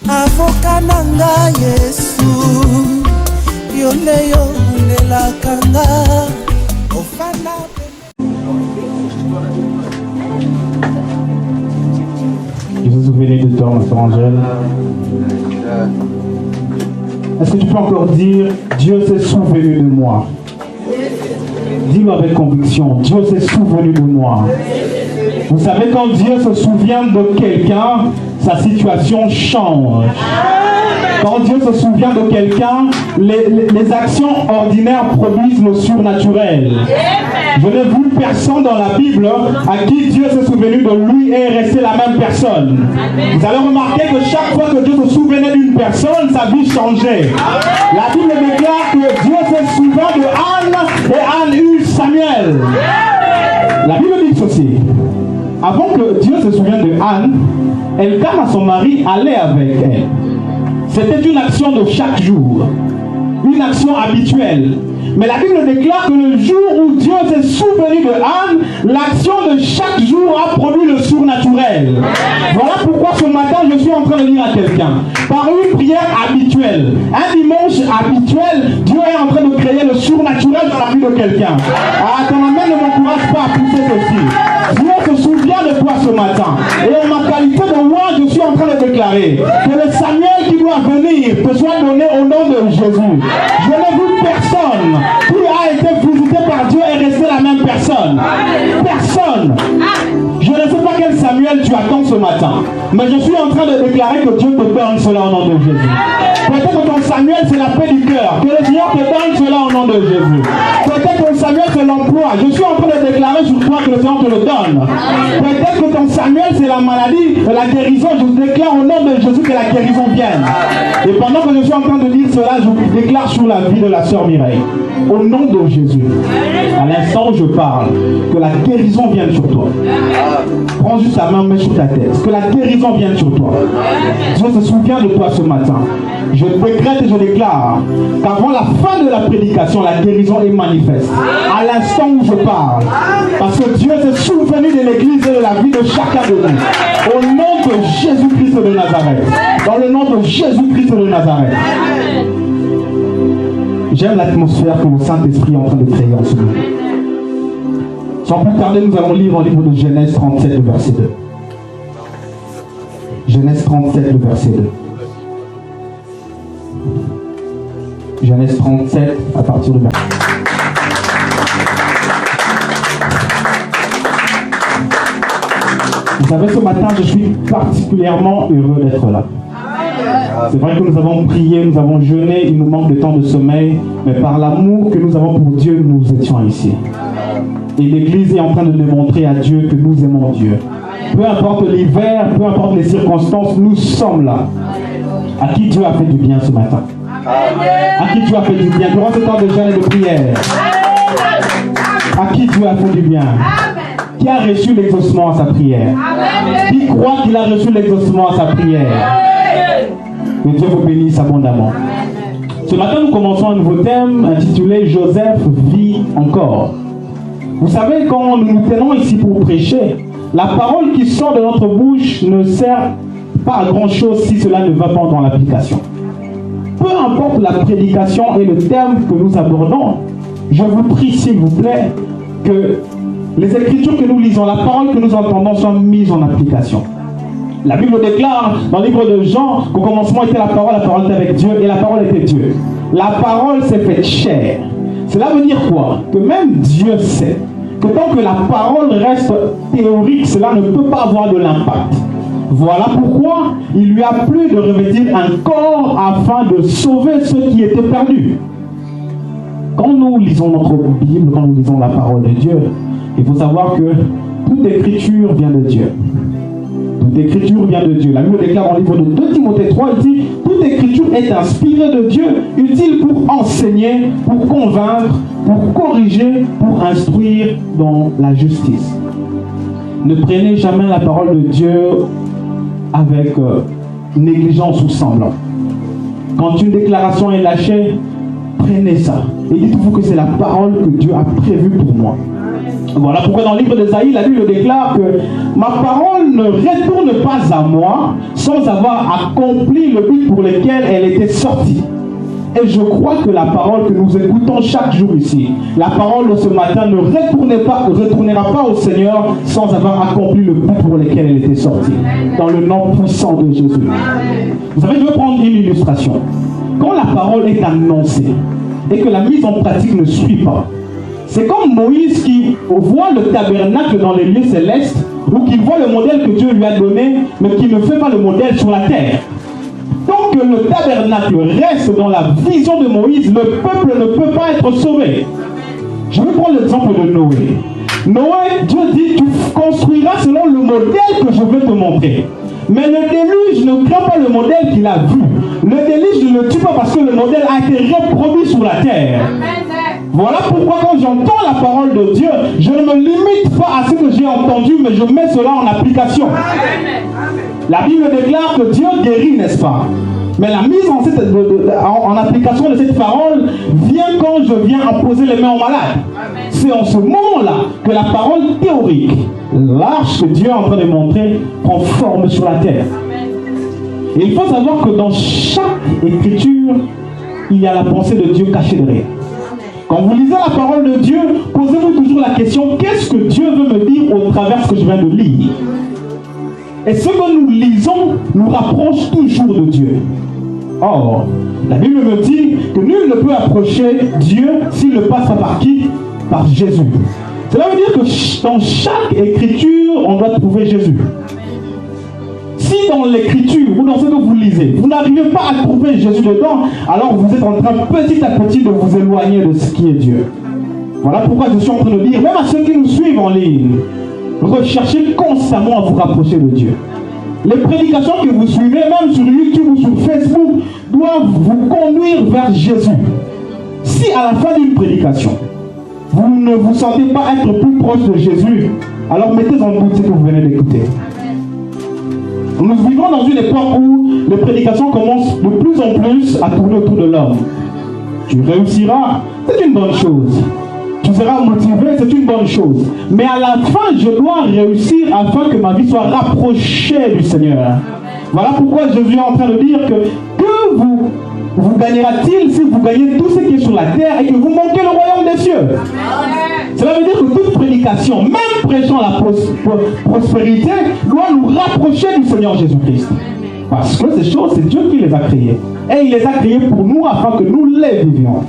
avocat nanga Yesu yoleyo nelakanga ofana. Je vous souviens de toi, ma sœur Angèle. Est-ce que tu peux encore dire, Dieu s'est souvenu de moi? Dis-le avec conviction, Dieu s'est souvenu de moi. Vous savez, quand Dieu se souvient de quelqu'un, sa situation change. Quand Dieu se souvient de quelqu'un, les actions ordinaires produisent le surnaturel. Je n'ai vu personne dans la Bible à qui Dieu s'est souvenu de lui et est resté la même personne. Vous allez remarquer que chaque fois que Dieu se souvenait d'une personne, sa vie changeait. La Bible déclare que Dieu s'est souvenu de Anne et Anne eut Samuel. La Bible dit ceci. Avant que Dieu se souvienne de Anne, Elkanah, son mari, allait avec elle. C'était une action de chaque jour, une action habituelle. Mais la Bible déclare que le jour où Dieu s'est souvenu de Anne, l'action de chaque jour a produit le surnaturel. Voilà pourquoi ce matin je suis en train de dire à quelqu'un, par une prière habituelle, un dimanche habituel, Dieu est en train de créer le surnaturel dans la vie de quelqu'un. Ah, ton amen ne m'encourage pas à pousser ceci. Dieu se souvient de toi ce matin. Et en ma qualité de roi, je suis en train de déclarer que le Samuel qui doit venir te soit donné au nom de Jésus. Je n'ai vu personne qui a été visité par Dieu et resté la même personne. Personne. Je ne sais pas quel Samuel tu attends ce matin, mais je suis en train de déclarer que Dieu te donne cela au nom de Jésus. Peut-être que ton Samuel c'est la paix du cœur, que le Seigneur te donne cela au nom de Jésus. Peut-être que ton Samuel c'est l'emploi, je suis en train de déclarer sur toi que le Seigneur te le donne. Peut-être que ton Samuel c'est la maladie, la guérison, je déclare au nom de Jésus que la guérison vienne. Et pendant que je suis en train de dire cela, je déclare sur la vie de la sœur Mireille, au nom de Jésus, à l'instant où je parle, que la guérison vienne sur toi. Prends juste ta main, mets sur ta tête. Que la guérison vienne sur toi. Dieu se souvient de toi ce matin. Je décrète et je déclare qu'avant la fin de la prédication, la guérison est manifeste. À l'instant où je parle. Parce que Dieu s'est souvenu de l'église et de la vie de chacun de nous. Au nom de Jésus-Christ de Nazareth. Dans le nom de Jésus-Christ de Nazareth. J'aime l'atmosphère que le Saint-Esprit est en train de créer en ce moment. Sans plus tarder, nous allons lire en livre de Genèse 37, le verset 2. Genèse 37, le verset 2. Genèse 37, à partir du verset 2. Vous savez, ce matin, je suis particulièrement heureux d'être là. C'est vrai que nous avons prié, nous avons jeûné, il nous manque de temps de sommeil, mais par l'amour que nous avons pour Dieu, nous étions ici. Et l'Église est en train de démontrer à Dieu que nous aimons Dieu. Peu importe l'hiver, peu importe les circonstances, nous sommes là. À qui Dieu a fait du bien ce matin. À qui Dieu a fait du bien durant ce temps de jeûne et de prière. À qui Dieu a fait du bien. Qui a reçu l'exaucement à sa prière. Qui croit qu'il a reçu l'exaucement à sa prière. Que Dieu vous bénisse abondamment. Ce matin, nous commençons un nouveau thème intitulé « Joseph vit encore ». Vous savez, quand nous nous tenons ici pour prêcher, la parole qui sort de notre bouche ne sert pas à grand chose si cela ne va pas dans l'application. Peu importe la prédication et le terme que nous abordons, je vous prie s'il vous plaît que les écritures que nous lisons, la parole que nous entendons soient mises en application. La Bible déclare dans le livre de Jean qu'au commencement était la parole était avec Dieu et la parole était Dieu. La parole s'est faite chair. Cela veut dire quoi? Que même Dieu sait que tant que la parole reste théorique, cela ne peut pas avoir de l'impact. Voilà pourquoi il lui a plu de revêtir un corps afin de sauver ceux qui étaient perdus. Quand nous lisons notre Bible, quand nous lisons la parole de Dieu, il faut savoir que toute écriture vient de Dieu. Toute écriture vient de Dieu. La Bible déclare dans le livre de 2 Timothée 3, il dit « Toute écriture est inspirée de Dieu, utile pour enseigner, pour convaincre, pour corriger, pour instruire dans la justice. » Ne prenez jamais la parole de Dieu avec négligence ou semblant. Quand une déclaration est lâchée, prenez ça. Et dites-vous que c'est la parole que Dieu a prévue pour moi. Voilà pourquoi dans le livre d'Ésaïe, la Bible déclare que ma parole ne retourne pas à moi sans avoir accompli le but pour lequel elle était sortie. Et je crois que la parole que nous écoutons chaque jour ici, la parole de ce matin ne retournera pas au Seigneur sans avoir accompli le but pour lequel elle était sortie. Dans le nom puissant de Jésus. Vous savez, je vais prendre une illustration. Quand la parole est annoncée et que la mise en pratique ne suit pas, c'est comme Moïse qui voit le tabernacle dans les lieux célestes ou qui voit le modèle que Dieu lui a donné, mais qui ne fait pas le modèle sur la terre. Tant que le tabernacle reste dans la vision de Moïse, le peuple ne peut pas être sauvé. Je vais prendre l'exemple de Noé. Noé, Dieu dit, tu construiras selon le modèle que je vais te montrer. Mais le déluge ne craint pas le modèle qu'il a vu. Le déluge ne le tue pas parce que le modèle a été reproduit sur la terre. Voilà pourquoi quand j'entends la parole de Dieu, je ne me limite pas à ce que j'ai entendu, mais je mets cela en application. La Bible déclare que Dieu guérit, n'est-ce pas? Mais la mise en application de cette parole vient quand je viens imposer les mains aux malades. C'est en ce moment-là que la parole théorique, l'arche que Dieu est en train de montrer, prend forme sur la terre. Et il faut savoir que dans chaque écriture, il y a la pensée de Dieu cachée derrière. Quand vous lisez la parole de Dieu, posez-vous toujours la question, qu'est-ce que Dieu veut me dire au travers de ce que je viens de lire? Et ce que nous lisons nous rapproche toujours de Dieu. Or, la Bible me dit que nul ne peut approcher Dieu s'il ne passe pas par qui? Par Jésus. Cela veut dire que dans chaque écriture, on doit trouver Jésus. Si dans l'écriture ou dans ce que vous lisez, vous n'arrivez pas à trouver Jésus dedans, alors vous êtes en train petit à petit de vous éloigner de ce qui est Dieu. Voilà pourquoi je suis en train de dire, même à ceux qui nous suivent en ligne, recherchez constamment à vous rapprocher de Dieu. Les prédications que vous suivez, même sur YouTube ou sur Facebook, doivent vous conduire vers Jésus. Si à la fin d'une prédication, vous ne vous sentez pas être plus proche de Jésus, alors mettez en doute ce que vous venez d'écouter. Nous vivons dans une époque où les prédications commencent de plus en plus à tourner autour de l'homme. Tu réussiras, c'est une bonne chose. Tu seras motivé, c'est une bonne chose. Mais à la fin, je dois réussir afin que ma vie soit rapprochée du Seigneur. Voilà pourquoi Jésus est en train de dire que vous gagnera-t-il si vous gagnez tout ce qui est sur la terre et que vous manquez le royaume des cieux? Cela veut dire que toute prédication, même prêchant la prospérité, doit nous rapprocher du Seigneur Jésus-Christ. Parce que ces choses, c'est Dieu qui les a créées. Et il les a créées pour nous afin que nous les vivions.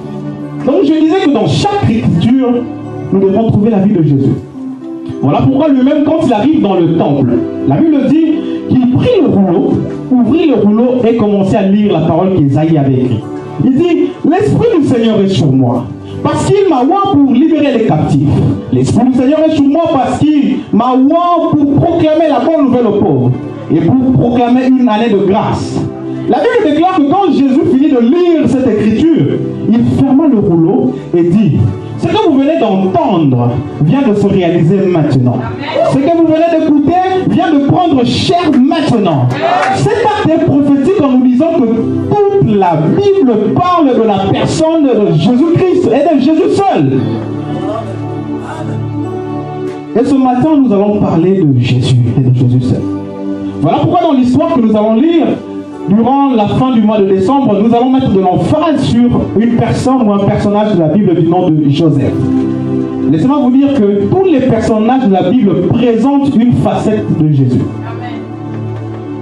Donc je disais que dans chaque écriture, nous devons trouver la vie de Jésus. Voilà pourquoi lui-même, quand il arrive dans le temple, la Bible dit qu'il prit le rouleau, ouvrit le rouleau et commençait à lire la parole qu'Ésaïe avait écrite. Il dit, l'Esprit du Seigneur est sur moi, parce qu'il m'a oint pour libérer les captifs. L'Esprit du Seigneur est sur moi parce qu'il m'a oint pour proclamer la bonne nouvelle aux pauvres et pour proclamer une année de grâce. La Bible déclare que quand Jésus finit de lire cette écriture, il ferma le rouleau et dit, ce que vous venez d'entendre vient de se réaliser maintenant. Ce que vous venez d'écouter vient de prendre chair maintenant. Cet acte est prophétique en nous disant que toute la Bible parle de la personne de Jésus-Christ et de Jésus seul. Et ce matin, nous allons parler de Jésus et de Jésus seul. Voilà pourquoi dans l'histoire que nous allons lire, durant la fin du mois de décembre, nous allons mettre de l'emphase sur une personne ou un personnage de la Bible du nom de Joseph. Laissez-moi vous dire que tous les personnages de la Bible présentent une facette de Jésus.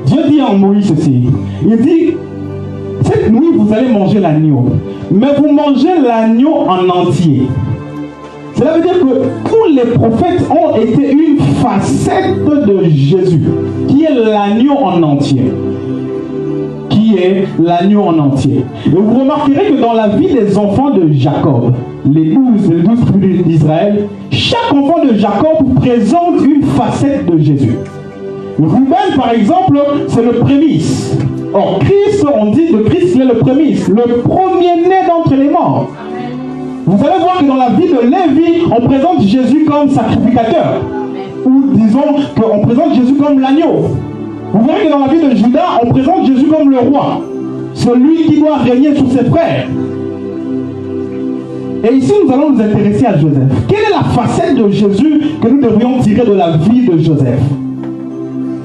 Dieu dit en Moïse ceci, il dit, cette nuit vous allez manger l'agneau, mais vous mangez l'agneau en entier. Cela veut dire que tous les prophètes ont été une facette de Jésus, qui est l'agneau en entier. Est l'agneau en entier. Et vous remarquerez que dans la vie des enfants de Jacob, les 12 tribus d'Israël, chaque enfant de Jacob présente une facette de Jésus. Ruben, par exemple, c'est le prémisse. Or, Christ, on dit de Christ, il est le prémisse, le premier-né d'entre les morts. Vous allez voir que dans la vie de Lévi, on présente Jésus comme sacrificateur. Ou disons qu'on présente Jésus comme l'agneau. Vous verrez que dans la vie de Judas, on présente Jésus comme le roi, celui qui doit régner sur ses frères. Et ici, nous allons nous intéresser à Joseph. Quelle est la facette de Jésus que nous devrions tirer de la vie de Joseph?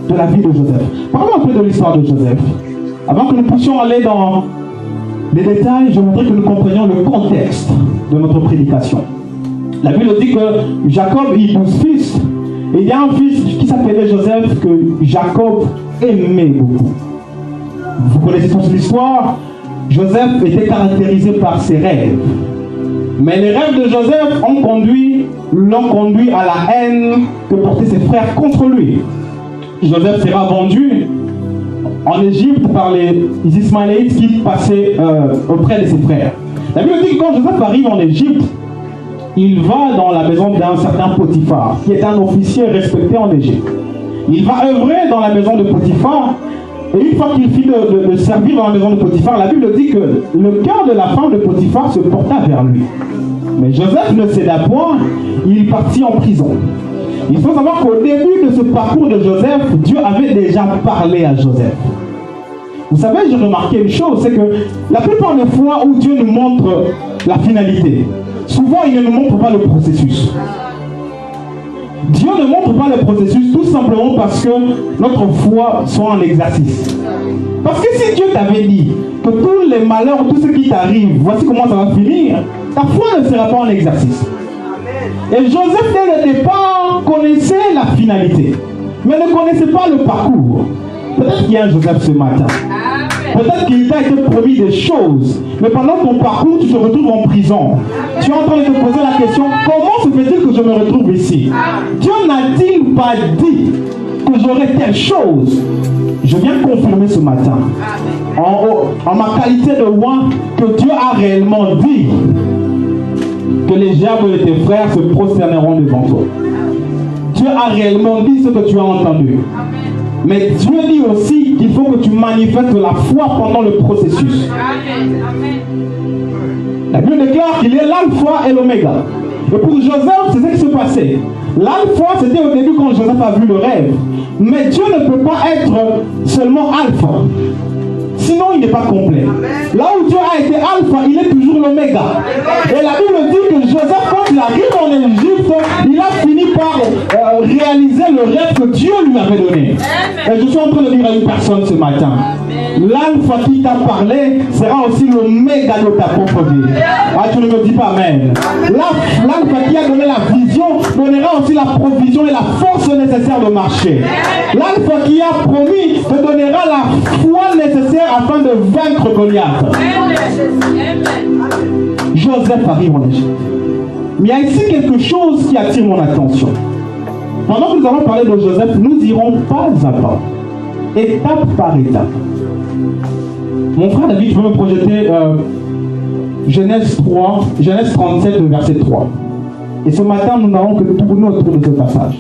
de la vie de Joseph. Parlons un peu de l'histoire de Joseph. Avant que nous puissions aller dans les détails, je voudrais que nous comprenions le contexte de notre prédication. La Bible dit que Jacob eut 12 fils. Et il y a un fils qui s'appelait Joseph que Jacob aimait beaucoup. Vous connaissez tous l'histoire. Joseph était caractérisé par ses rêves. Mais les rêves de Joseph l'ont conduit à la haine que portaient ses frères contre lui. Joseph sera vendu en Égypte par les Ismaélites qui passaient auprès de ses frères. La Bible dit que quand Joseph arrive en Égypte, il va dans la maison d'un certain Potiphar, qui est un officier respecté en Égypte. Il va œuvrer dans la maison de Potiphar, et une fois qu'il finit de servir dans la maison de Potiphar, la Bible dit que le cœur de la femme de Potiphar se porta vers lui. Mais Joseph ne céda point, il partit en prison. Il faut savoir qu'au début de ce parcours de Joseph, Dieu avait déjà parlé à Joseph. Vous savez, j'ai remarqué une chose, c'est que la plupart des fois où Dieu nous montre la finalité, souvent il ne nous montre pas le processus. Dieu ne montre pas le processus tout simplement parce que notre foi soit en exercice. Parce que si Dieu t'avait dit que tous les malheurs, tout ce qui t'arrive, voici comment ça va finir, ta foi ne sera pas en exercice. Et Joseph, dès le départ, connaissait la finalité, mais ne connaissait pas le parcours. Peut-être qu'il y a un Joseph ce matin. Peut-être qu'il t'a été promis des choses, mais pendant ton parcours, tu te retrouves en prison. Tu es en train de te poser la question, comment se fait-il que je me retrouve ici? Dieu n'a-t-il pas dit que j'aurais telle chose? Je viens confirmer ce matin, en ma qualité de roi, que Dieu a réellement dit que les gerbes de tes frères se prosterneront devant toi. Dieu a réellement dit ce que tu as entendu. Mais Dieu dit aussi qu'il faut que tu manifestes la foi pendant le processus. La Bible déclare qu'il est l'alpha et l'oméga. Et pour Joseph, c'est ce qui se passait. L'alpha, c'était au début quand Joseph a vu le rêve. Mais Dieu ne peut pas être seulement alpha. Sinon, il n'est pas complet. Là où Dieu a été alpha, il est toujours l'oméga. Et la Bible dit que Joseph, quand il arrive en Égypte, il a fini par réaliser le rêve que Dieu lui avait donné. Et je suis en train de dire à une personne ce matin, l'alpha qui t'a parlé sera aussi l'oméga de ta propre vie. Ah, tu ne me dis pas amen. L'alpha qui a donné la vision donnera aussi la provision et la force nécessaire de marcher. L'alpha qui a promis te donnera la foi nécessaire afin de vaincre Goliath. Joseph arrive en Égypte. Mais il y a ici quelque chose qui attire mon attention. Pendant que nous allons parler de Joseph, nous irons pas à pas, étape par étape. Mon frère David, tu peux me projeter Genèse 37, verset 3. Et ce matin, nous n'avons que tourner autour de ce passage.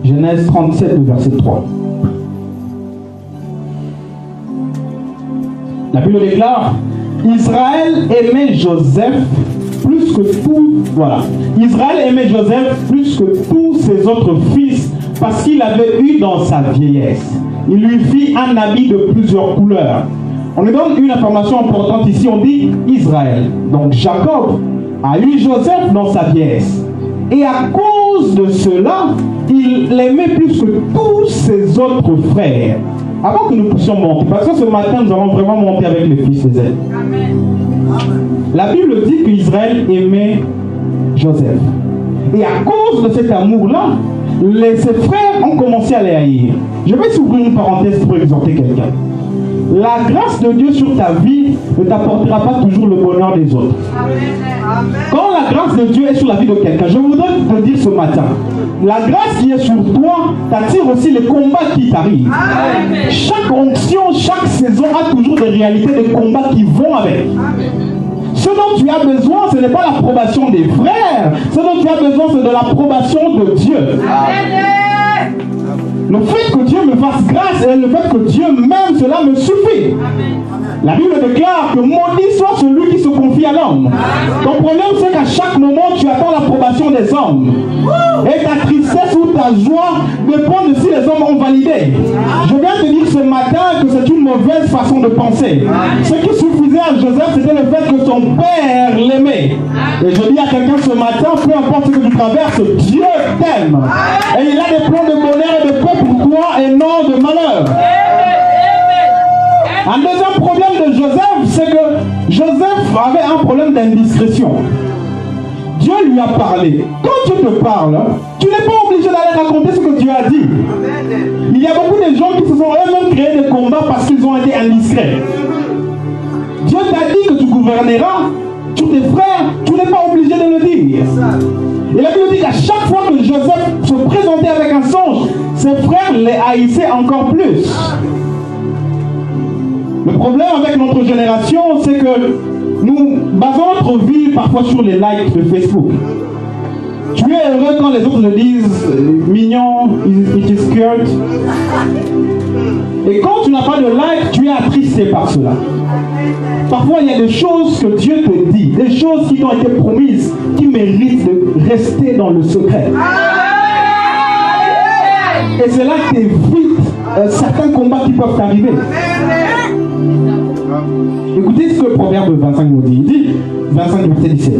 Genèse 37, verset 3. La Bible déclare, Israël aimait Joseph plus que tout, voilà. Israël aimait Joseph plus que tous ses autres fils parce qu'il avait eu dans sa vieillesse. Il lui fit un habit de plusieurs couleurs. On nous donne une information importante ici, on dit Israël. Donc Jacob a eu Joseph dans sa vieillesse. Et à cause de cela, il l'aimait plus que tous ses autres frères. Avant que nous puissions monter, parce que ce matin, nous allons vraiment monter avec les fils des ailes. La Bible dit qu'Israël aimait Joseph. Et à cause de cet amour-là, ses frères ont commencé à les haïr. Je vais s'ouvrir une parenthèse pour exhorter quelqu'un. La grâce de Dieu sur ta vie ne t'apportera pas toujours le bonheur des autres. Quand la grâce de Dieu est sur la vie de quelqu'un, je voudrais te dire ce matin, la grâce qui est sur toi t'attire aussi les combats qui t'arrivent. Chaque onction, chaque saison a toujours des réalités, des combats qui vont avec. Ce dont tu as besoin, ce n'est pas l'approbation des frères. Ce dont tu as besoin, c'est de l'approbation de Dieu. Le fait que Dieu me fasse grâce et le fait que Dieu m'aime, cela me suffit. La Bible déclare que maudit soit celui qui se confie à l'homme. Ton problème, c'est qu'à chaque moment, tu attends l'approbation des hommes. Et ta tristesse ou ta joie dépend de si les hommes ont validé. Je viens te dire ce matin que c'est une mauvaise façon de penser. Ce qui suffisait disait à Joseph, c'était le fait que son père l'aimait. Et je dis à quelqu'un ce matin, peu importe ce que tu traverses, Dieu t'aime. Et il a des plans de bonheur et de paix pour toi et non de malheur. Un deuxième problème de Joseph, c'est que Joseph avait un problème d'indiscrétion. Dieu lui a parlé. Quand Dieu te parle, tu n'es pas obligé d'aller raconter ce que Dieu a dit. Il y a beaucoup de gens qui se sont eux-mêmes créés des combats parce qu'ils ont été indiscrets. Dieu t'a dit que tu gouverneras sur tes frères, tu n'es pas obligé de le dire. Et la Bible dit qu'à chaque fois que Joseph se présentait avec un songe, ses frères les haïssaient encore plus. Le problème avec notre génération, c'est que nous basons notre vie parfois sur les likes de Facebook. Tu es heureux quand les autres le disent, mignon, it is cute. Et quand tu n'as pas de like, tu es attristé par cela. Parfois, il y a des choses que Dieu te dit, des choses qui t'ont été promises, qui méritent de rester dans le secret. Et c'est là que tu évites certains combats qui peuvent t'arriver. Écoutez ce que le Proverbe 25 nous dit. Il dit, 25 verset 17.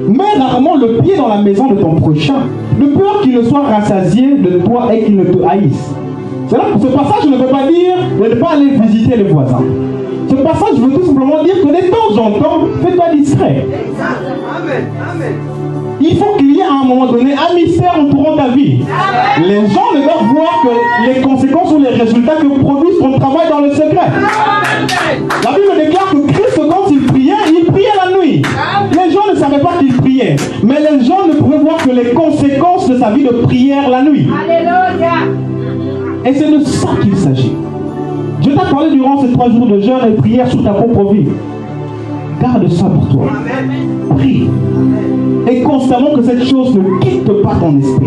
Mets rarement le pied dans la maison de ton prochain, de peur qu'il ne soit rassasié de toi et qu'il ne te haïsse. C'est là, ce passage ne veut pas dire de ne pas aller visiter les voisins. Ce passage veut tout simplement dire que de temps en temps, fais-toi discret. Il faut qu'il y ait à un moment donné un mystère entourant ta vie. Les gens ne doivent voir que les conséquences ou les résultats que produit ton travail dans le secret. La Bible déclare que Christ, quand il priait la nuit. Les gens ne savaient pas qu'il priait, mais les gens ne pouvaient voir que les conséquences de sa vie de prière la nuit. Et c'est de ça qu'il s'agit. Dieu t'a parlé durant ces 3 jours de jeûne et de prière sur ta propre vie. Garde ça pour toi. Prie. Et constamment que cette chose ne quitte pas ton esprit.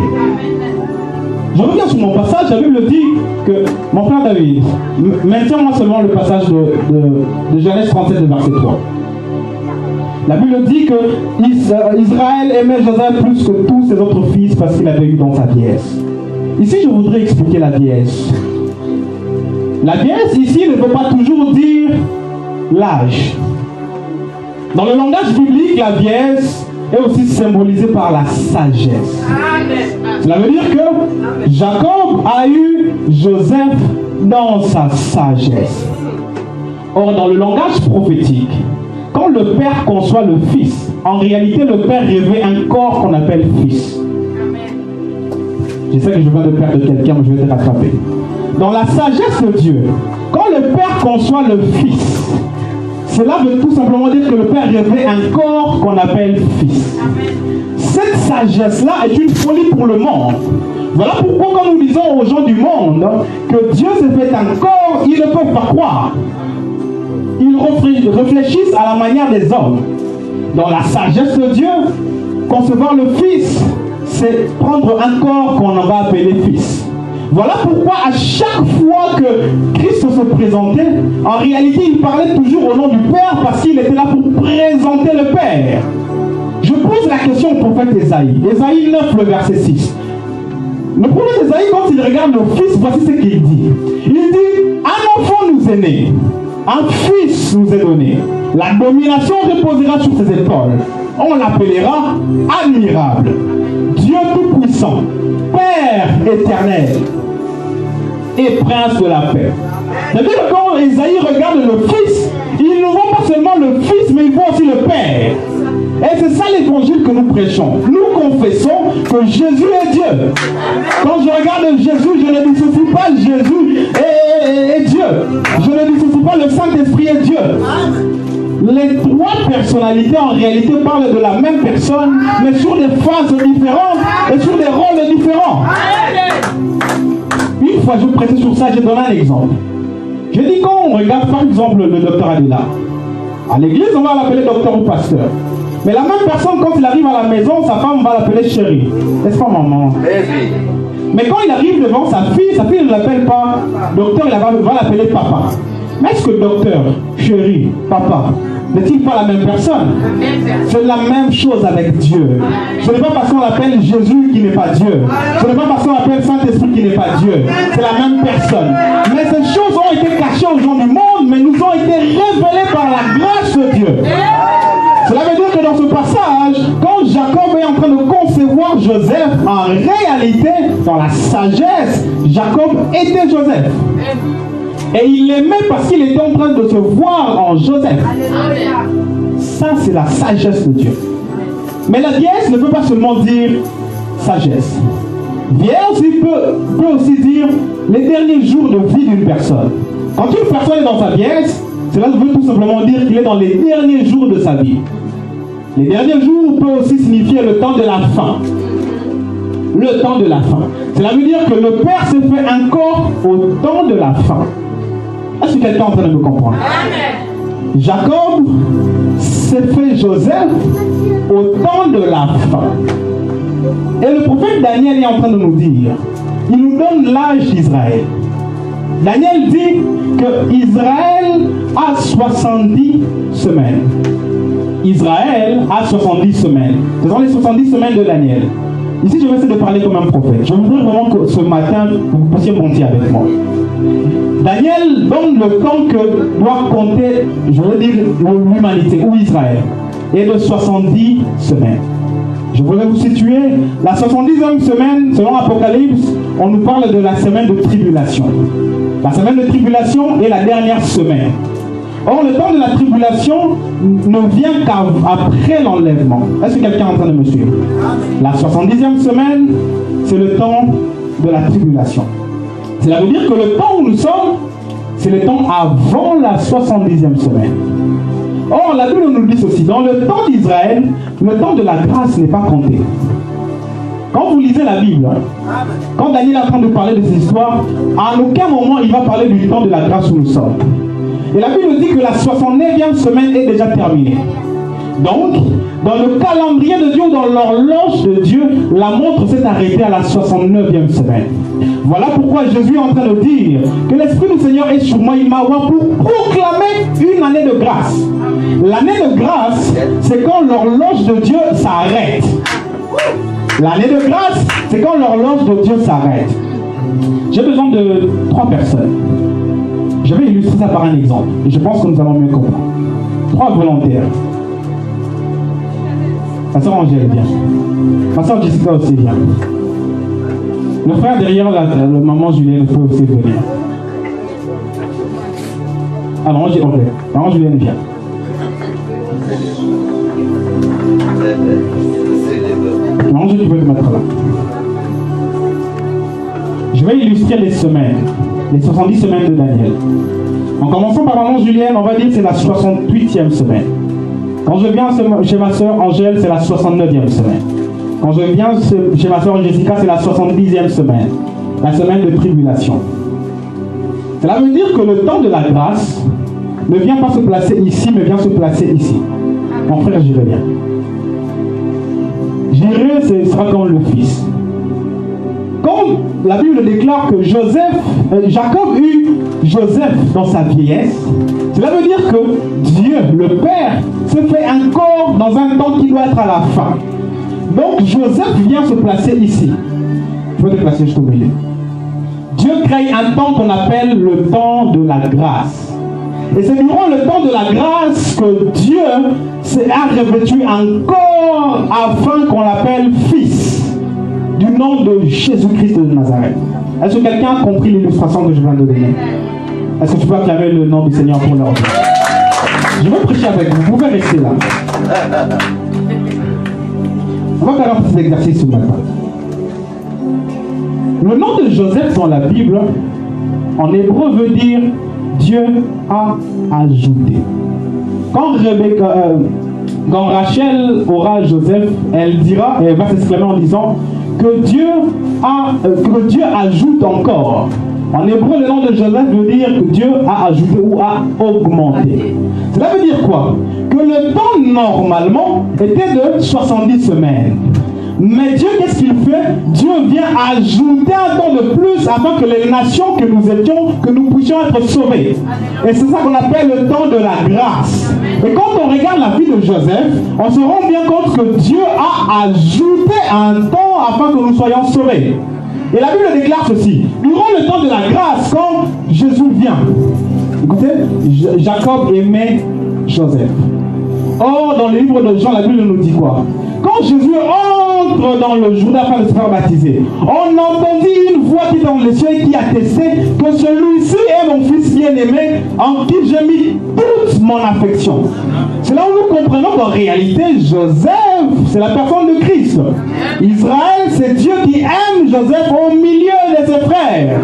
Je reviens sur mon passage, la Bible dit que, mon frère David, maintiens-moi seulement le passage de Genèse 37, verset 3. La Bible dit que Israël aimait Joseph plus que tous ses autres fils parce qu'il avait eu dans sa vieillesse. Ici, je voudrais expliquer la vieillesse. La vieillesse, ici, ne veut pas toujours dire l'âge. Dans le langage biblique, la vieillesse est aussi symbolisée par la sagesse. Cela veut dire que Jacob a eu Joseph dans sa sagesse. Or, dans le langage prophétique, quand le père conçoit le fils, en réalité, le père revêt un corps qu'on appelle fils. Je sais que je viens de perdre quelqu'un, mais je vais te rattraper. Dans la sagesse de Dieu, quand le père conçoit le fils, cela veut tout simplement dire que le père revêt un corps qu'on appelle fils. Cette sagesse-là est une folie pour le monde. Voilà pourquoi quand nous disons aux gens du monde que Dieu s'est fait un corps, ils ne peuvent pas croire. Ils réfléchissent à la manière des hommes. Dans la sagesse de Dieu, concevoir le fils, c'est prendre un corps qu'on va appeler fils. Voilà pourquoi à chaque fois que Christ se présentait, en réalité il parlait toujours au nom du Père parce qu'il était là pour présenter le Père. Je pose la question au prophète Ésaïe. Ésaïe 9, le verset 6. Le prophète Ésaïe, quand il regarde le fils, voici ce qu'il dit. Il dit, un enfant nous est né, un fils nous est donné. La domination reposera sur ses épaules. On l'appellera admirable, Dieu tout-puissant, Père éternel et Prince de la paix. C'est-à-dire que quand Ésaïe regarde le Fils, il ne voit pas seulement le Fils, mais il voit aussi le Père. Et c'est ça l'évangile que nous prêchons. Nous confessons que Jésus est Dieu. Quand je regarde Jésus, je ne dissocie pas Jésus et Dieu. Je ne dissocie pas le Saint-Esprit et Dieu. Les 3 personnalités en réalité parlent de la même personne, mais sur des phases différentes et sur des rôles différents. Une fois, je prêtais sur ça, j'ai donné un exemple. J'ai dit quand on regarde par exemple le docteur Adela, à l'église on va l'appeler docteur ou pasteur. Mais la même personne, quand il arrive à la maison, sa femme va l'appeler chérie. N'est-ce pas maman? Mais quand il arrive devant sa fille ne l'appelle pas docteur, elle va l'appeler papa. Mais est-ce que docteur, chérie, papa, n'est-il pas la même personne? C'est la même chose avec Dieu. Ce n'est pas parce qu'on l'appelle Jésus qui n'est pas Dieu. Ce n'est pas parce qu'on l'appelle Saint-Esprit qui n'est pas Dieu. C'est la même personne. Mais ces choses ont été cachées aux gens du monde, mais nous ont été révélées par la grâce Joseph, en réalité, dans la sagesse, Jacob était Joseph. Et il l'aimait parce qu'il était en train de se voir en Joseph. Ça, c'est la sagesse de Dieu. Mais la vieillesse ne peut pas seulement dire sagesse. Vieillesse peut aussi dire les derniers jours de vie d'une personne. Quand une personne est dans sa vieillesse, cela veut tout simplement dire qu'il est dans les derniers jours de sa vie. Les derniers jours peut aussi signifier le temps de la fin. Le temps de la fin. Cela veut dire que le Père se fait encore au temps de la fin. Est-ce que quelqu'un est en train de me comprendre? Amen. Jacob s'est fait Joseph au temps de la fin. Et le prophète Daniel est en train de nous dire, il nous donne l'âge d'Israël. Daniel dit que Israël a 70 semaines. Israël a 70 semaines. Ce sont les 70 semaines de Daniel. Ici, je vais essayer de parler comme un prophète. Je voudrais vraiment que ce matin, vous puissiez monter avec moi. Daniel donne le temps que doit compter, je veux dire, l'humanité ou Israël, et de 70 semaines. Je voudrais vous situer, la 70e semaine, selon Apocalypse, on nous parle de la semaine de tribulation. La semaine de tribulation est la dernière semaine. Or, le temps de la tribulation ne vient qu'après l'enlèvement. Est-ce que quelqu'un est en train de me suivre? La 70e semaine, c'est le temps de la tribulation. Cela veut dire que le temps où nous sommes, c'est le temps avant la 70e semaine. Or, la Bible nous dit ceci, dans le temps d'Israël, le temps de la grâce n'est pas compté. Quand vous lisez la Bible, quand Daniel est en train de parler de ces histoires, à aucun moment il va parler du temps de la grâce où nous sommes. Et la Bible dit que la 69e semaine est déjà terminée. Donc, dans le calendrier de Dieu, dans l'horloge de Dieu, la montre s'est arrêtée à la 69e semaine. Voilà pourquoi Jésus est en train de dire que l'Esprit du Seigneur est sur moi, il m'a envoyé pour proclamer une année de grâce. L'année de grâce, c'est quand l'horloge de Dieu s'arrête. L'année de grâce, c'est quand l'horloge de Dieu s'arrête. J'ai besoin de 3 personnes. Je vais illustrer ça par un exemple. Et je pense que nous allons mieux comprendre. 3 volontaires. Ma soeur Angèle vient. Ma soeur Jessica aussi vient. Le frère derrière le maman Julien peut aussi venir. Alors, maman Julien vient. Maman Julien, tu peux te mettre là. Je vais illustrer les semaines. Les 70 semaines de Daniel. En commençant par maman Julienne, on va dire que c'est la 68e semaine. Quand je viens chez ma soeur Angèle, c'est la 69e semaine. Quand je viens chez ma soeur Jessica, c'est la 70e semaine. La semaine de tribulation. Cela veut dire que le temps de la grâce ne vient pas se placer ici, mais vient se placer ici. Mon frère, j'irai bien. J'irai, ce sera comme le fils. Comme la Bible déclare que Jacob eut Joseph dans sa vieillesse, cela veut dire que Dieu, le Père, se fait encore dans un temps qui doit être à la fin. Donc Joseph vient se placer ici. Il faut te placer juste au milieu. Dieu crée un temps qu'on appelle le temps de la grâce. Et c'est durant le temps de la grâce que Dieu a revêtu encore afin qu'on l'appelle fils. Du nom de Jésus-Christ de Nazareth. Est-ce que quelqu'un a compris l'illustration que je viens de donner? Est-ce que tu peux acclamer le nom du Seigneur pour leur vie? Je vais prêcher avec vous. Vous pouvez rester là. On va faire un petit exercice ce matin. Le nom de Joseph dans la Bible, en hébreu, veut dire Dieu a ajouté. Quand Rachel aura Joseph, elle va s'exclamer en disant que Dieu ajoute encore. En hébreu, le nom de Joseph veut dire que Dieu a ajouté ou a augmenté. Cela veut dire quoi? Que le temps normalement était de 70 semaines. Mais Dieu, qu'est-ce qu'il fait? Dieu vient ajouter un temps de plus afin que les nations que nous puissions être sauvés. Et c'est ça qu'on appelle le temps de la grâce. Et quand on regarde la vie de Joseph, on se rend bien compte que Dieu a ajouté un temps afin que nous soyons sauvés. Et la Bible déclare ceci. Durant le temps de la grâce, quand Jésus vient, écoutez, Jacob aimait Joseph. Or, dans le livre de Jean, la Bible nous dit quoi? Quand Jésus entre entre dans le Jourdain afin de se faire baptiser, on entendit une voix qui est dans les cieux et qui attestait que celui-ci est mon fils bien-aimé en qui j'ai mis toute mon affection. C'est là où nous comprenons qu'en réalité, Joseph, c'est la personne de Christ. Israël, c'est Dieu qui aime Joseph au milieu de ses frères.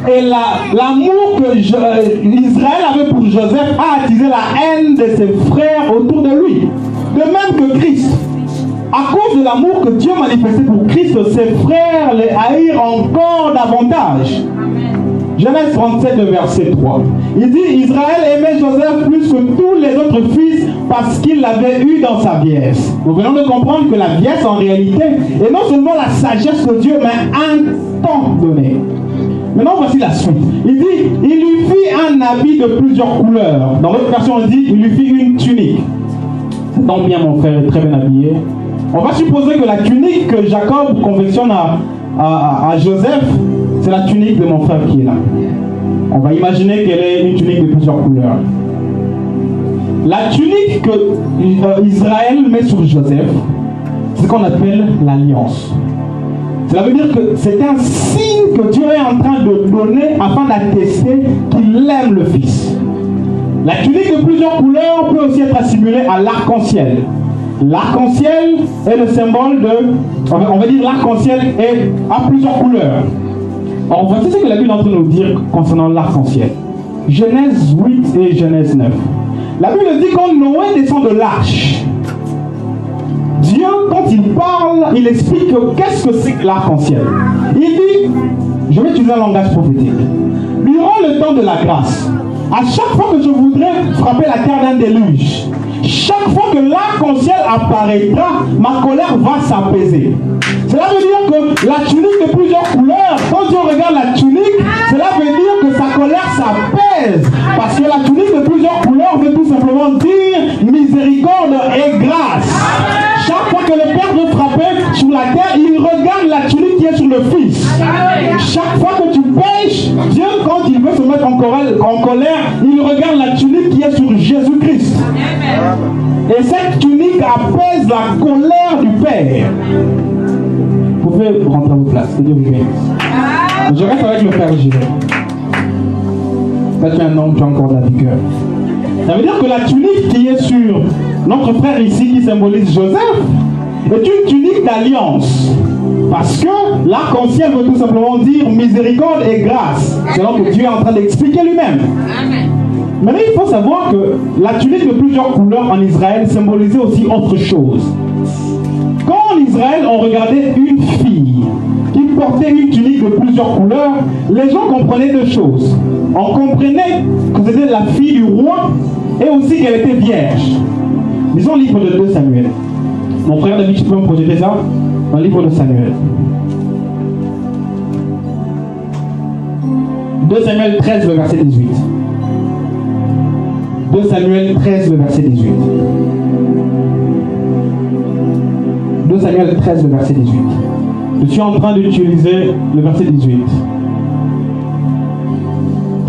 Et l'amour que Israël avait pour Joseph a attisé la haine de ses frères autour de lui. De même que Christ. À cause de l'amour que Dieu manifestait pour Christ, ses frères les haïrent encore davantage. Genèse 37, verset 3. Il dit, Israël aimait Joseph plus que tous les autres fils parce qu'il l'avait eu dans sa vieillesse. Nous venons de comprendre que la vieillesse en réalité est non seulement la sagesse de Dieu, mais un temps donné. Maintenant, voici la suite. Il dit, il lui fit un habit de plusieurs couleurs. Dans l'autre version, on dit, il lui fit une tunique. C'est donc bien, mon frère est très bien habillé. On va supposer que la tunique que Jacob confectionne à Joseph, c'est la tunique de mon frère qui est là. On va imaginer qu'elle est une tunique de plusieurs couleurs. La tunique que Israël met sur Joseph, c'est ce qu'on appelle l'alliance. Cela veut dire que c'est un signe que Dieu est en train de donner afin d'attester qu'il aime le Fils. La tunique de plusieurs couleurs peut aussi être assimilée à l'arc-en-ciel. L'arc-en-ciel est le symbole de... On va dire l'arc-en-ciel est à plusieurs couleurs. Alors voici ce que la Bible est en train de nous dire concernant l'arc-en-ciel. Genèse 8 et Genèse 9. La Bible dit quand Noé descend de l'arche, Dieu, quand il parle, il explique qu'est-ce que c'est que l'arc-en-ciel. Il dit, je vais utiliser un langage prophétique. Durant le temps de la grâce, à chaque fois que je voudrais frapper la terre d'un déluge, chaque fois que l'arc-en-ciel apparaîtra, ma colère va s'apaiser. Cela veut dire que la tunique de plusieurs couleurs, quand Dieu regarde la tunique, cela veut dire que sa colère s'apaise. Parce que la tunique de plusieurs couleurs veut tout simplement dire miséricorde et grâce. Chaque fois que le Père veut frapper sur la terre, il regarde la tunique qui est sur le Fils. Chaque fois que tu pêches, Dieu, quand il veut se mettre en colère, il regarde la tunique qui est sur Jésus-Christ. Et cette tunique apaise la colère du Père. Vous pouvez rentrer à vos places. Que Dieu vous bénisse. Je reste avec le Père Gilet. Là, tu es un homme, tu as encore de la vigueur. Ça veut dire que la tunique qui est sur notre frère ici, qui symbolise Joseph, est une tunique d'alliance. Parce que l'arc-en-ciel veut tout simplement dire miséricorde et grâce. C'est là que Dieu est en train d'expliquer lui-même. Maintenant, il faut savoir que la tunique de plusieurs couleurs en Israël symbolisait aussi autre chose. Quand en Israël, on regardait une fille qui portait une tunique de plusieurs couleurs, les gens comprenaient deux choses. On comprenait que c'était la fille du roi et aussi qu'elle était vierge. Lisons le livre de 2 Samuel. Mon frère David, tu peux me projeter ça? Dans le livre de Samuel. 2 Samuel 13, le verset 18. 2 Samuel 13, le verset 18. 2 Samuel 13, le verset 18. Je suis en train d'utiliser le verset 18.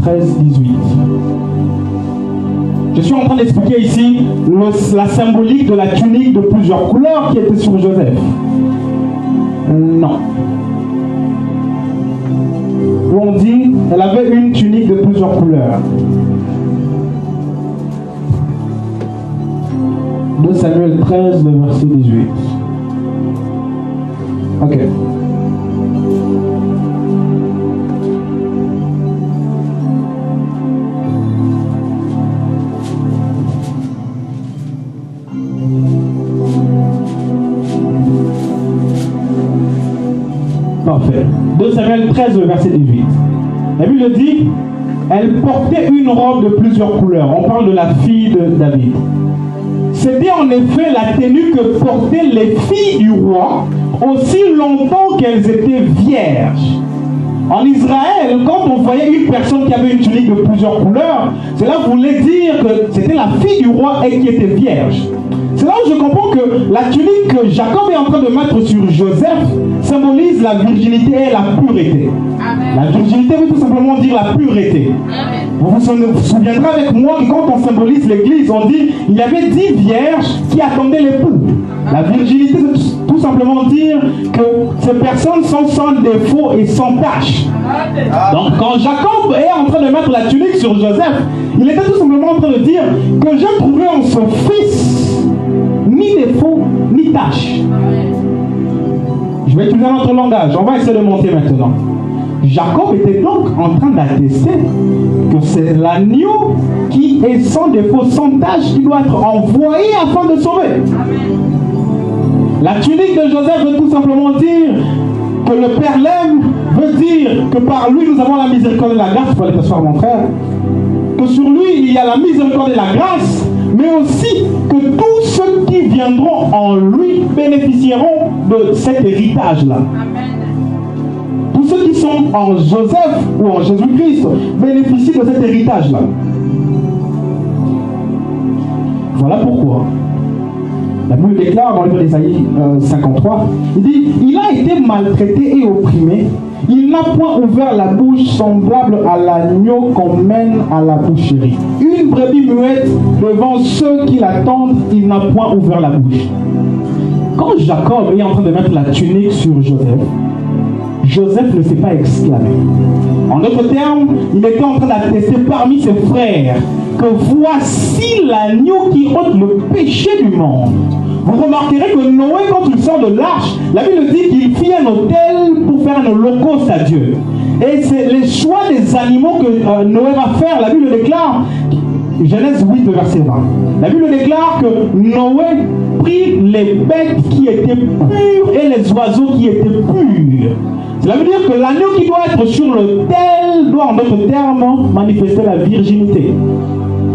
13, 18. Je suis en train d'expliquer ici la symbolique de la tunique de plusieurs couleurs qui était sur Joseph. Non. Où on dit, elle avait une tunique de plusieurs couleurs. 2 Samuel 13, le verset 18. Ok. Parfait. 2 Samuel 13, le verset 18. La Bible dit, elle portait une robe de plusieurs couleurs. On parle de la fille de David. C'était en effet la tenue que portaient les filles du roi aussi longtemps qu'elles étaient vierges. En Israël, quand on voyait une personne qui avait une tunique de plusieurs couleurs, cela voulait dire que c'était la fille du roi et qui était vierge. C'est là où je comprends que la tunique que Jacob est en train de mettre sur Joseph symbolise la virginité et la pureté. Amen. La virginité veut tout simplement dire la pureté. Amen. Vous vous souviendrez avec moi que quand on symbolise l'église, on dit il y avait 10 vierges qui attendaient l'époux. La virginité, c'est tout simplement dire que ces personnes sont sans défaut et sans tâche. Donc quand Jacob est en train de mettre la tunique sur Joseph, il était tout simplement en train de dire que j'ai trouvé en son fils ni défaut ni tâche. Je vais utiliser un autre langage, on va essayer de monter maintenant. Jacob était donc en train d'attester que c'est l'agneau qui est sans défaut, sans tâche, qui doit être envoyé afin de sauver. La tunique de Joseph veut tout simplement dire que le Père l'aime, veut dire que par lui nous avons la miséricorde et la grâce. Il faut aller t'asseoir mon frère. Que sur lui il y a la miséricorde et la grâce, mais aussi que tous ceux qui viendront en lui bénéficieront de cet héritage-là. Tous ceux qui sont en Joseph ou en Jésus-Christ bénéficient de cet héritage-là. Voilà pourquoi la Bible déclare dans le livre d'Ésaïe 53, il dit « Il a été maltraité et opprimé, il n'a point ouvert la bouche semblable à l'agneau qu'on mène à la boucherie. Une brebis muette devant ceux qui l'attendent, il n'a point ouvert la bouche. » Quand Jacob est en train de mettre la tunique sur Joseph ne s'est pas exclamé. En d'autres termes, il était en train d'attester parmi ses frères que voici l'agneau qui ôte le péché du monde. Vous remarquerez que Noé, quand il sort de l'arche, la Bible dit qu'il fit un autel pour faire un holocauste à Dieu. Et c'est les choix des animaux que Noé va faire. La Bible déclare, Genèse 8, verset 20. La Bible déclare que Noé prit les bêtes qui étaient pures et les oiseaux qui étaient purs. Cela veut dire que l'agneau qui doit être sur l'autel doit en d'autres termes manifester la virginité.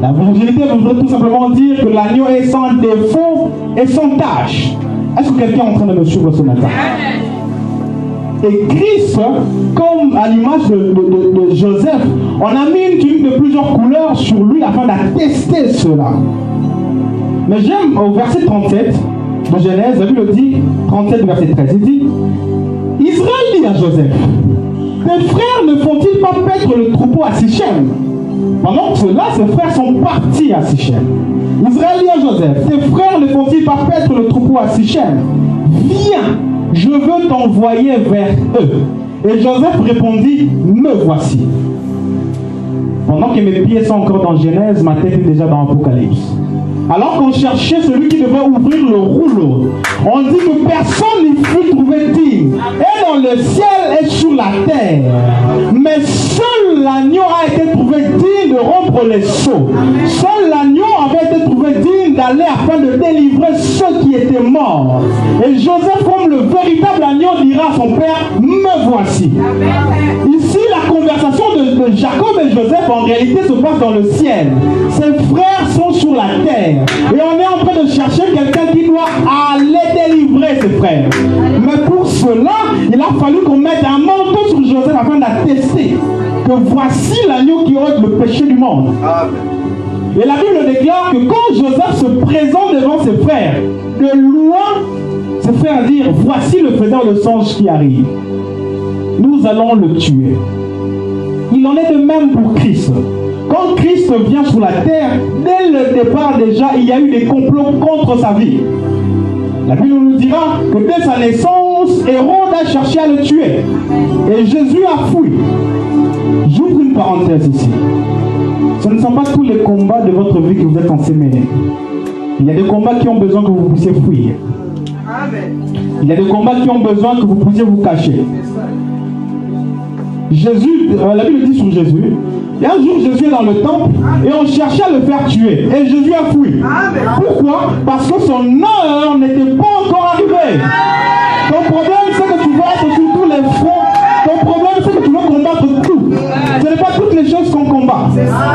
La virginité veut tout simplement dire que l'agneau est sans défaut et sans tâche. Est-ce que quelqu'un est en train de me suivre ce matin? Et Christ, comme à l'image de Joseph, on a mis une tunique de plusieurs couleurs sur lui afin d'attester cela. Mais j'aime au verset 37 de Genèse, la Bible dit, 37 verset 13, il dit Israël dit à Joseph, tes frères ne font-ils pas paître le troupeau à Sichem? Pendant que cela, ses frères sont partis à Sichem. Israël dit à Joseph, tes frères ne font-ils pas paître le troupeau à Sichem? Viens, je veux t'envoyer vers eux. Et Joseph répondit, me voici. Pendant que mes pieds sont encore dans Genèse, ma tête est déjà dans Apocalypse. Alors qu'on cherchait celui qui devait ouvrir le rouleau, on dit que personne n'y fut trouvé digne. Et dans le ciel et sur la terre. Mais seul l'agneau a été trouvé digne de rompre les sceaux. Seul l'agneau avait été trouvé digne d'aller afin de délivrer ceux qui étaient morts. Et Joseph, comme le véritable agneau, dira à son père, me voici. Ici, la conversation de Jacob et Joseph, en réalité, se passe dans le ciel. Ses frères sont sur la terre. Et on est en train de chercher quelqu'un qui doit aller délivrer ses frères. Mais pour cela, il a fallu qu'on mette un manteau sur Joseph afin d'attester que voici l'agneau qui ôte le péché du monde. Et la Bible déclare que quand Joseph se présente devant ses frères, de loin, ses frères disent, voici le faiseur de songe qui arrive. Nous allons le tuer. Il en est de même pour Christ. Quand Christ vient sur la terre, dès le départ déjà, il y a eu des complots contre sa vie. La Bible nous dira que dès sa naissance, Hérode a cherché à le tuer. Et Jésus a fui. J'ouvre une parenthèse ici. Ce ne sont pas tous les combats de votre vie que vous êtes censés mener. Il y a des combats qui ont besoin que vous puissiez fuir. Il y a des combats qui ont besoin que vous puissiez vous cacher. Jésus, la Bible dit sur Jésus, et un jour Jésus est dans le temple et on cherchait à le faire tuer. Et Jésus a fui. Pourquoi? Parce que son heure n'était pas encore arrivée. Ton problème c'est que tu veux être sur tous les fronts. Ton problème c'est que tu veux combattre tout. Ce n'est pas toutes les choses qu'on combat.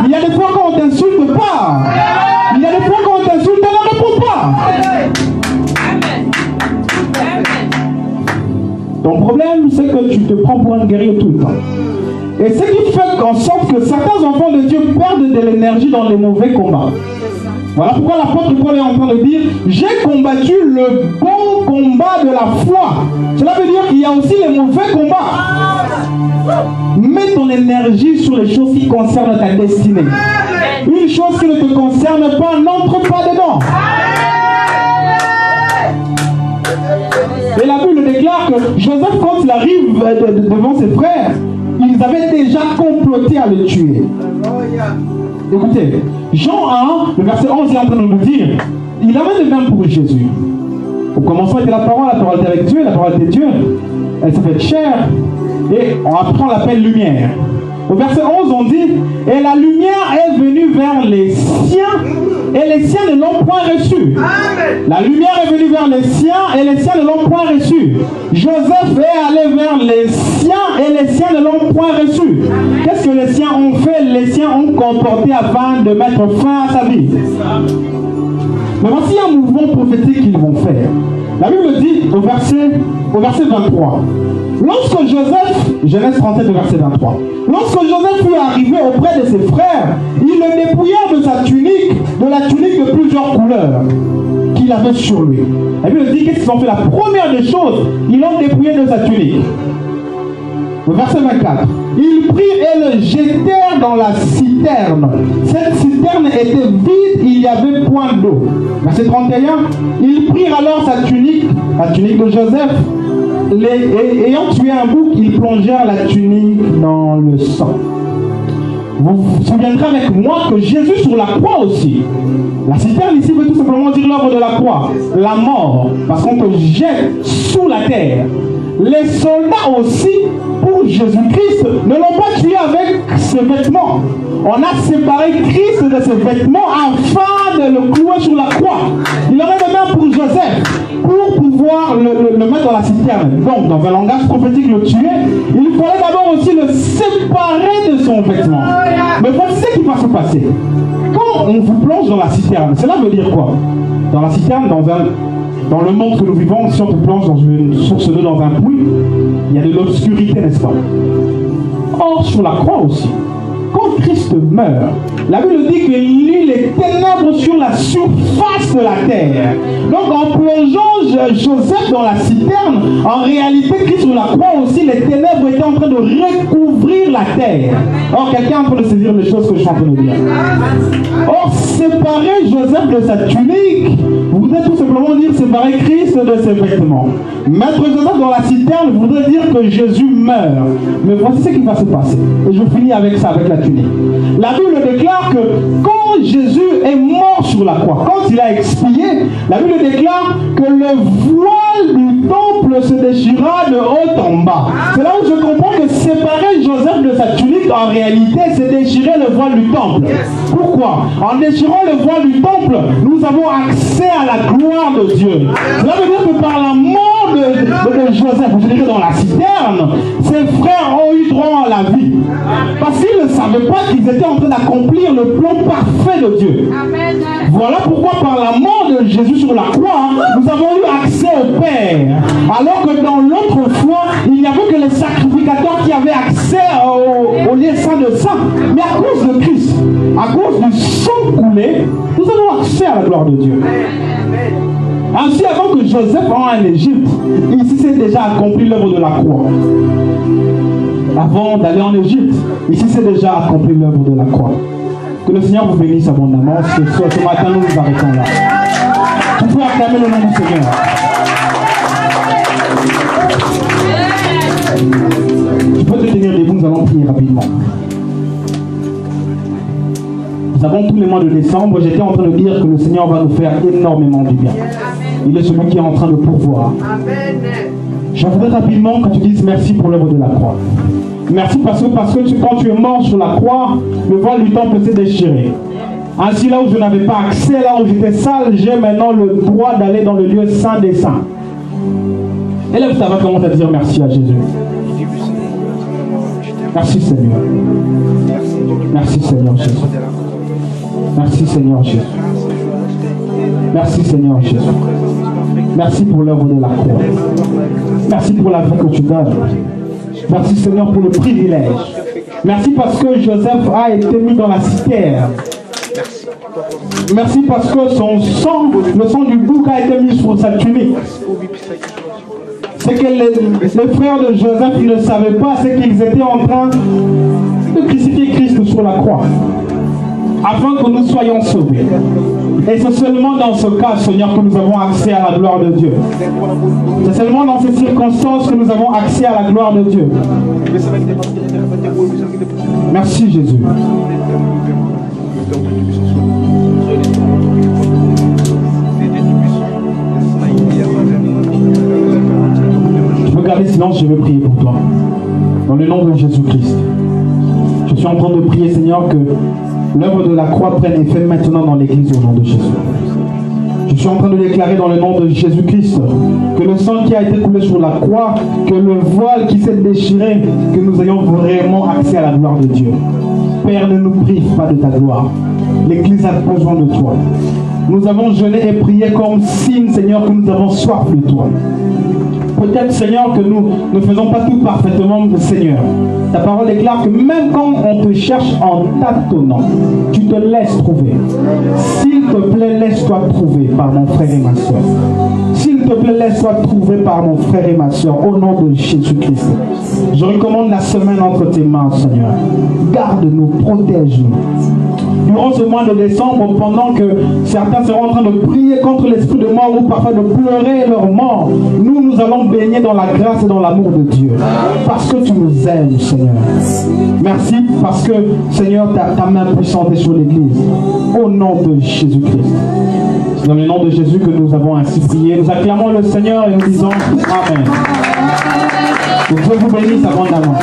Il y a des fois quand on t'insulte pas. Il y a des fois quand on t'insulte, on ne répond pas. Ton problème c'est que tu te prends pour un guerrier tout le temps. Et ce qui fait en sorte que certains enfants de Dieu perdent de l'énergie dans les mauvais combats. Voilà pourquoi l'apôtre Paul est en train de dire « J'ai combattu le bon combat de la foi ». Cela veut dire qu'il y a aussi les mauvais combats. Mets ton énergie sur les choses qui concernent ta destinée. Une chose qui ne te concerne pas, n'entre pas dedans. Et la Bible déclare que Joseph, quand il arrive devant ses frères, ils avaient déjà comploté à le tuer. Écoutez, Jean 1, le verset 11 est en train de nous dire, il avait le même pour Jésus. Au commencement était la parole était avec Dieu, la parole était Dieu. Elle s'est faite chair, et après on l'appelle lumière. Au verset 11, on dit, et la lumière est venue vers les siens, et les siens ne l'ont point reçue. La lumière est venue vers les siens, et les siens ne l'ont point reçue. Joseph est allé vers les siens, et les siens ne l'ont point reçu. Qu'est-ce que les siens ont fait? Les siens ont comporté afin de mettre fin à sa vie. Mais voici un mouvement prophétique qu'ils vont faire. La Bible dit au verset 23. Lorsque Joseph, Genèse 37, verset 23, lorsque Joseph fut arrivé auprès de ses frères, ils le dépouillèrent de sa tunique, de la tunique de plusieurs couleurs qu'il avait sur lui. La Bible dit qu'est-ce qu'ils ont fait? La première des choses, ils l'ont dépouillé de sa tunique. Le verset 24. Ils prirent et le jetèrent dans la citerne. Cette citerne était vide, il n'y avait point d'eau. Verset 31. Ils prirent alors sa tunique, la tunique de Joseph, ayant tué un bouc, ils plongèrent la tunique dans le sang. Vous vous souviendrez avec moi que Jésus sur la croix aussi. La citerne ici veut tout simplement dire l'œuvre de la croix, la mort, parce qu'on te jette sous la terre. Les soldats aussi, pour Jésus-Christ, ne l'ont pas tué avec ses vêtements. On a séparé Christ de ses vêtements afin de le clouer sur la croix. Il aurait de même pour Joseph, pour pouvoir le mettre dans la citerne. Donc, dans un langage prophétique, le tuer, il fallait d'abord aussi le séparer de son vêtement. Mais voici ce qui va se passer. Quand on vous plonge dans la citerne, cela veut dire quoi? Dans la citerne, dans le monde que nous vivons, si on te plonge dans une source d'eau, dans un puits, il y a de l'obscurité, n'est-ce pas? Or, sur la croix aussi, quand Christ meurt, la Bible dit qu'il lit les ténèbres sur la surface de la terre. Donc, en plongeant Joseph dans la citerne, en réalité, Christ sur la croix aussi, les ténèbres étaient en train de recouvrir la terre. Or, quelqu'un est en train de saisir les choses que je suis en train de dire. Or, séparer Joseph de sa tunique voudrait tout simplement dire séparer Christ de ses vêtements. Mettre Joseph dans la citerne voudrait dire que Jésus meurt. Mais voici ce qui va se passer. Et je finis avec ça, avec la tunique. La Bible déclare que quand Jésus est mort sur la croix, quand il a expié, la Bible déclare que le voile du temple se déchira de haut en bas. C'est là où je comprends que séparer Joseph de sa tunique, en réalité, c'est déchirer le voile du temple. Pourquoi? En déchirant le voile du temple, nous avons accès à la gloire de Dieu. Cela veut dire que par la mort de Joseph, je dirais dans la citerne, ses frères ont eu droit à la vie. Parce qu'ils ne savaient pas qu'ils étaient en train d'accomplir le plan parfait de Dieu. Amen. Voilà pourquoi par la mort de Jésus sur la croix, nous avons eu accès au Père. Alors que dans l'autre foi, il n'y avait que les sacrificateurs qui avaient accès au lieu saint de saint. Mais à cause de Christ, à cause du sang coulé, nous avons accès à la gloire de Dieu. Ainsi, avant que Joseph rentre en Égypte, ici c'est déjà accompli l'œuvre de la croix. Avant d'aller en Égypte, ici c'est déjà accompli l'œuvre de la croix. Que le Seigneur vous bénisse abondamment. Ce matin, nous nous arrêtons là. Vous pouvez acclamer le nom du Seigneur. Tu peux te tenir debout, nous allons prier rapidement. Nous avons tous les mois de décembre. J'étais en train de dire que le Seigneur va nous faire énormément du bien. Il est celui qui est en train de pourvoir. Je voudrais rapidement que tu dises merci pour l'œuvre de la croix. Merci parce que quand tu es mort sur la croix, le voile du temple s'est déchiré. Ainsi, là où je n'avais pas accès, là où j'étais sale, j'ai maintenant le droit d'aller dans le lieu saint des saints. Élève ta main, commence à dire merci à Jésus. Merci Seigneur. Merci Seigneur Jésus. Merci Seigneur Jésus. Merci Seigneur Jésus. Merci pour l'œuvre de la croix. Merci pour la vie que tu donnes. Merci Seigneur pour le privilège. Merci parce que Joseph a été mis dans la citerne. Merci parce que son sang, le sang du bouc a été mis sur sa tunique. C'est que les frères de Joseph ne savaient pas, c'est qu'ils étaient en train de crucifier Christ sur la croix, afin que nous soyons sauvés. Et c'est seulement dans ce cas, Seigneur, que nous avons accès à la gloire de Dieu. C'est seulement dans ces circonstances que nous avons accès à la gloire de Dieu. Merci Jésus. Je veux garder silence, je veux prier pour toi. Dans le nom de Jésus-Christ. Je suis en train de prier, Seigneur, que l'œuvre de la croix prenne effet maintenant dans l'église au nom de Jésus. Je suis en train de déclarer dans le nom de Jésus-Christ que le sang qui a été coulé sur la croix, que le voile qui s'est déchiré, que nous ayons vraiment accès à la gloire de Dieu. Père, ne nous prive pas de ta gloire. L'église a besoin de toi. Nous avons jeûné et prié comme signe, Seigneur, que nous avons soif de toi. Peut-être, Seigneur, que nous ne faisons pas tout parfaitement, Seigneur. Ta parole déclare que même quand on te cherche en tâtonnant, tu te laisses trouver. S'il te plaît, laisse-toi trouver par mon frère et ma soeur. S'il te plaît, laisse-toi trouver par mon frère et ma soeur, au nom de Jésus-Christ. Je recommande la semaine entre tes mains, Seigneur. Garde-nous, protège-nous. Durant ce mois de décembre, pendant que certains seront en train de prier contre l'esprit de mort ou parfois de pleurer leur mort, nous allons baigner dans la grâce et dans l'amour de Dieu. Parce que tu nous aimes, Seigneur. Merci parce que, Seigneur, ta main puissante est sur l'Église. Au nom de Jésus-Christ. C'est dans le nom de Jésus que nous avons ainsi prié. Nous acclamons le Seigneur et nous disons Amen. Que Dieu vous bénisse abondamment.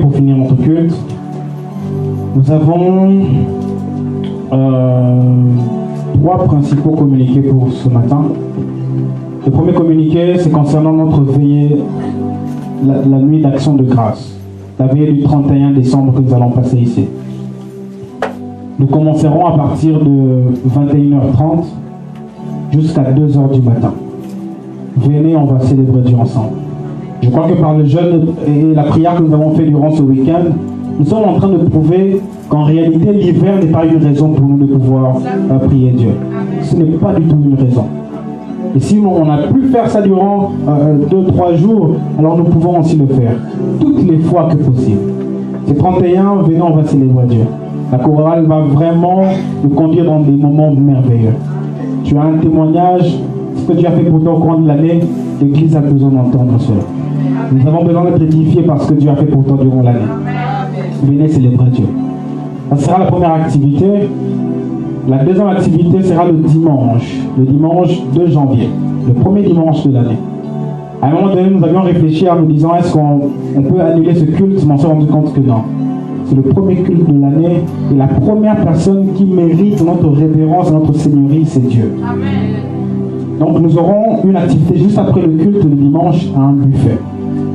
Pour finir notre culte, nous avons trois principaux communiqués pour ce matin. Le premier communiqué, c'est concernant notre veillée, la nuit d'action de grâce, la veillée du 31 décembre que nous allons passer ici. Nous commencerons à partir de 21h30 jusqu'à 2h du matin. Venez, on va célébrer Dieu ensemble. Je crois que par le jeûne et la prière que nous avons fait durant ce week-end, nous sommes en train de prouver qu'en réalité, l'hiver n'est pas une raison pour nous de pouvoir prier Dieu. Ce n'est pas du tout une raison. Et si on a pu faire ça durant 2-3 jours, alors nous pouvons aussi le faire toutes les fois que possible. C'est 31, venez, on va célébrer Dieu. La chorale va vraiment nous conduire dans des moments merveilleux. Tu as un témoignage, ce que Dieu a fait pour toi au cours de l'année, l'Église a besoin d'entendre cela. Nous avons besoin d'être édifiés par ce que Dieu a fait pour toi durant l'année. Venez célébrer Dieu. Ça sera la première activité. La deuxième activité sera le dimanche 2 janvier, le premier dimanche de l'année. À un moment donné, nous avions réfléchi en nous disant, est-ce qu'on peut annuler ce culte? Mais on s'est rendu compte que non. C'est le premier culte de l'année et la première personne qui mérite notre révérence, notre seigneurie, c'est Dieu. Amen. Donc nous aurons une activité juste après le culte le dimanche à un buffet.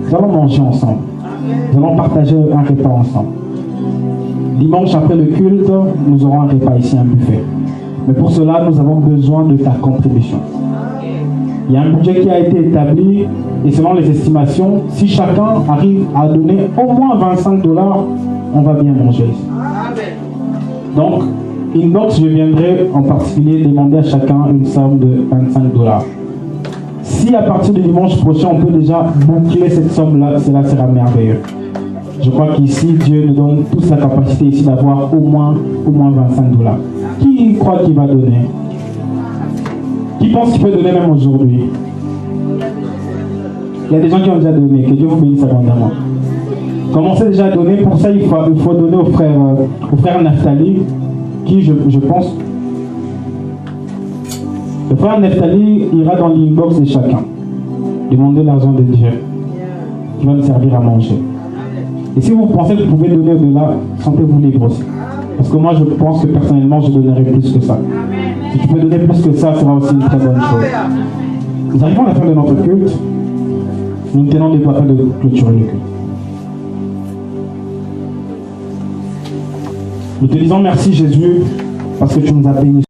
Nous allons manger ensemble. Nous allons partager un repas ensemble. Dimanche après le culte, nous aurons un repas ici, un buffet. Mais pour cela, nous avons besoin de ta contribution. Il y a un budget qui a été établi et selon les estimations, si chacun arrive à donner au moins $25, on va bien manger ici. Donc, inbox, je viendrai en particulier demander à chacun une somme de $25. Si à partir du dimanche prochain, on peut déjà boucler cette somme-là, cela sera merveilleux. Je crois qu'ici, Dieu nous donne tous la capacité ici d'avoir au moins $25. Qui croit qu'il va donner? Qui pense qu'il peut donner même aujourd'hui? Il y a des gens qui ont déjà donné. Que Dieu vous bénisse abondamment. Commencez déjà à donner. Pour ça, il faut donner au frère Naphtali, qui, je pense, le frère Naphtali ira dans l'inbox de chacun. Demandez l'argent de Dieu qui va nous servir à manger. Et si vous pensez que vous pouvez donner au-delà, sentez-vous libre aussi. Parce que moi, je pense que personnellement, je donnerai plus que ça. Si tu peux donner plus que ça, ce sera aussi une très bonne chose. Nous arrivons à la fin de notre culte. Nous tenons les papas de clôturer le culte. Nous te disons merci Jésus, parce que tu nous as bénis.